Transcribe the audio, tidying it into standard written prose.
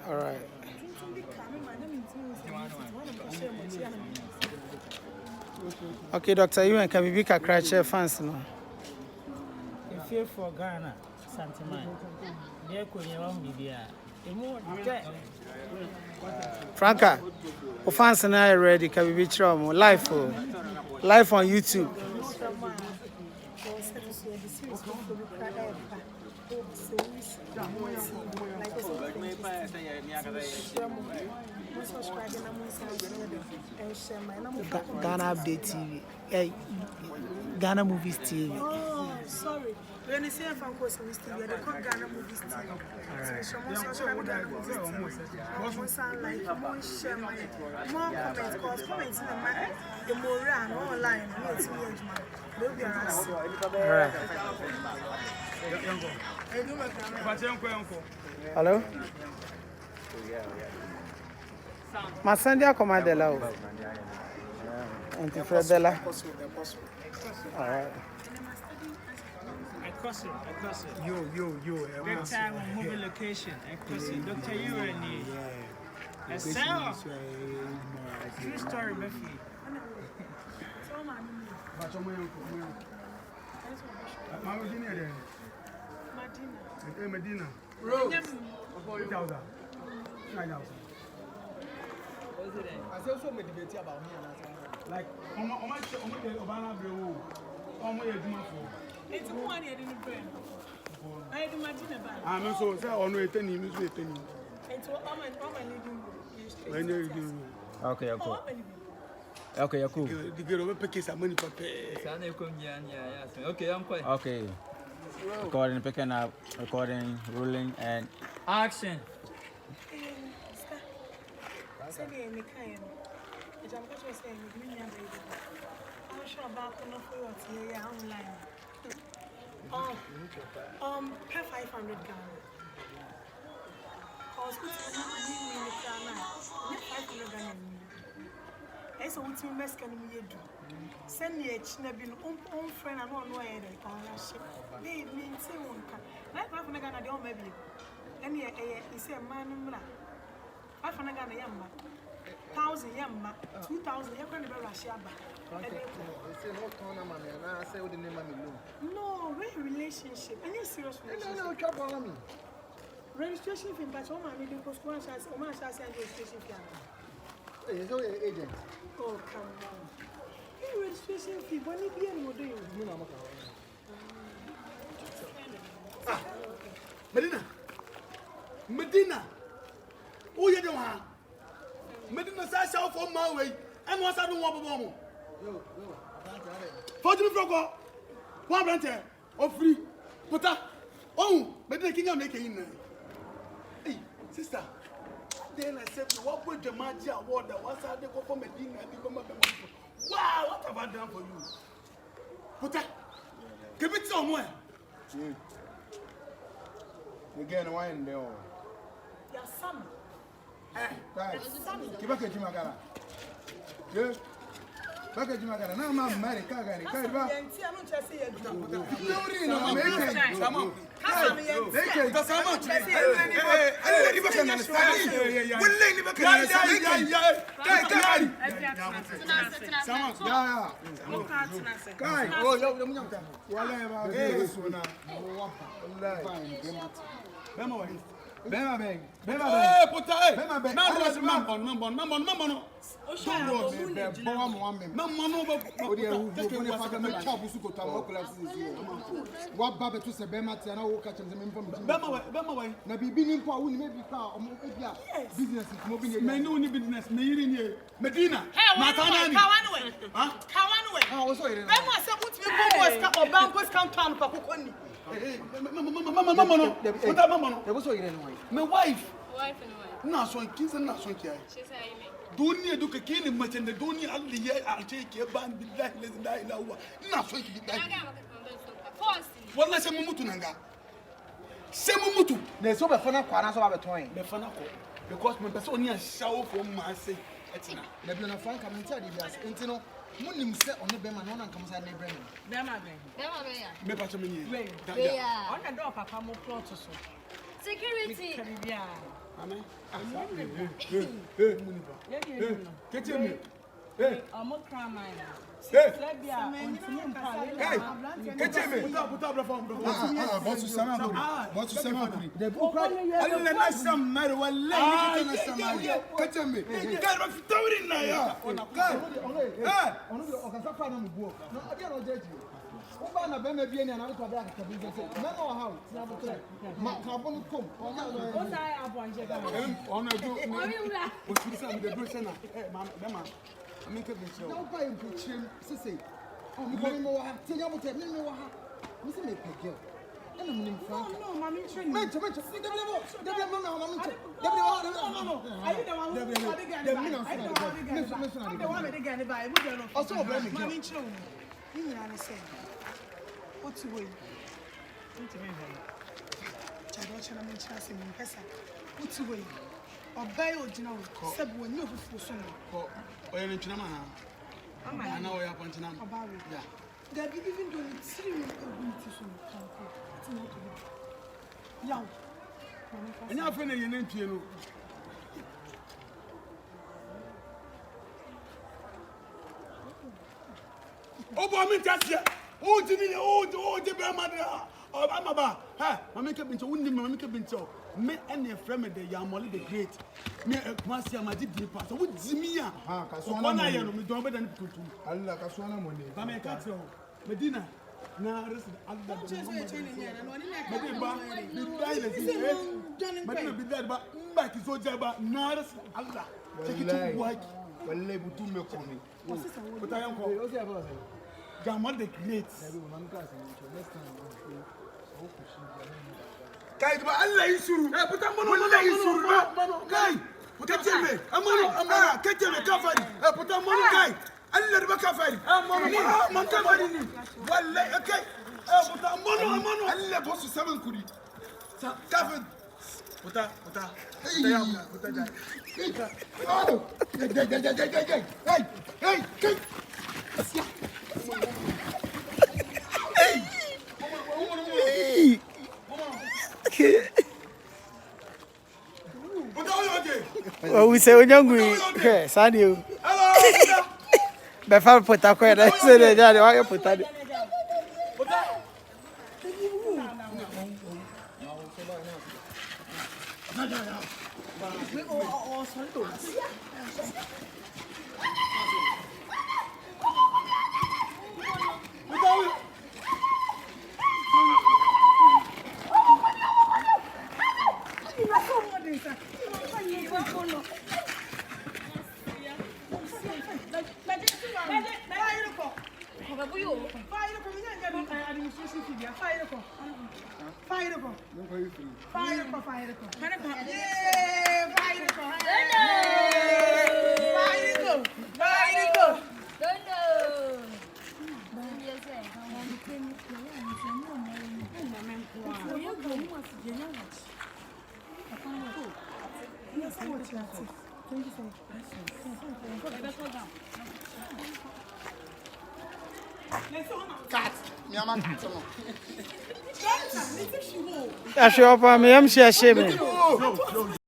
All right. Okay, Doctor, you and Kabibi Kakra fans no. If you're for Ghana, Santiman, there could you want Bibia. Franca, fans and I ready Kabibi Chrom live on YouTube. Ghana Update TV, Ghana Movies TV. Oh, sorry. When you say from course we still they call Ghana Movies TV. So sound like more share more comments cause comments in the more run online it's me man. Be around. Hello? Ma Sandia Comadella. Auntie Fredella. All right. I cross it. Yo. That time on movie location. I cross it. Dr. You and me. Yeah. True story, Buffy. Medina. Rose. 8,000. 9,000. I said so many debates about me and like, Obama Bill. It's one year in the brain. I had Medina back. I'm so say on wait 10 minutes wait 10 minutes. It's what I'm When you do. Okay, cool. Okay, cool. The girl will pick some money for pay. Okay, I'm quite okay. Recording, picking up, recording, rolling, and action. Pay 500 Ghana. Cause it's not 500 Ghana. It's a ultimate mess can we do. Send me a chinabin own friend and one way that they mean say one can. Like 500 Ghana, they all maybe. Any is a man. 500 Ghana yamma. 1,000 yamma. 2,000 yamma. No, we're relationship. Any serious relationship? No, trouble on me. Registration fee, but all my meeting cost one chance, or my chance and registration fee. It's only an agent. Oh, come on. Hey, registration fee, when you be in, what do you do? Medina. Oh, you don't want Medina says out from my way. And what's I don't want to go. Fortune Frog, one branch of free. But oh, Medina King of making. Hey, sister. Then I said, what would the Magia award that was out there for Medina and become a wow, what have I done for you? But give it somewhere. Again, wine there. Your son. Keep back at Jimagara. Yes. Back at Jimagara. Now I'm married. Kagari. My wife. No, so kids and not so care. Don't you do a kid much and the don't you only year I'll take your band with that little die now. Not so you get what let's say Mutunanga. Semutu. There's over for Quana so about twine. The Fanaco. Because my person show from my say. The Blana Frank and tell you that's intino. Munim set on the Bema non comes at the Brennan. Bema, on the door, Papa, more plot or so. Security. Amen. Catch me. Hey, I'm not crying. hey, Hey, catch me. Put up the phone. Boss Usama. The book. I let some matter. Well, let me catch me. Get off the door in there. Ubana beme bi eni anawo twa ka bi je se me no ha ti abotre ma ka bon kom o sai abonje ga ono do o ti sa me do se na ma me ke bi se na ba yin puchim sese o mi ko mi mo ha ti nya botre mi wo ha mi se me pege ena mo nim franka no mami train me che debele mama mama che debele no ayi da wan the one they get by we don't know also obremi mami train ni nyina ne se what's way into me chado chana me chana se me pesa what's way obey ojina wo sebu oni ofufu so no ko oye ne twina ma na ana oya pontina obawe yeah that even though it's three ability so it's not to yaw anya afa na yene ntue no obo mi tasia o dini o de be ma de ama ba ha mama ke bincho wonni mama ke bincho me ene frame de Yamoli the great me kwasi amaji di pa so wudimi a ha ka so na ye no me don be dan tutu Allah ka so na mo ne ba me ka tro Medina na resid Allah da Medina ba bidai le si Medina bidai ba mba ki so ba na resid Allah take it to work wallahi butu me ko mi but I am ko Yamoli the great Kai ba Allah yisuru puta mono Allah yisuru kai kace me amano kace me kafari puta mono kai Allah ba kafari man kafari ni wallahi kai puta mono Allah bosu saman kuri kafin puta ya puta ja oh Oh, we say when you go, Sadio. hello Before put a quite, I said that why you put that. cat mi ama cat no I show up, I'm shame.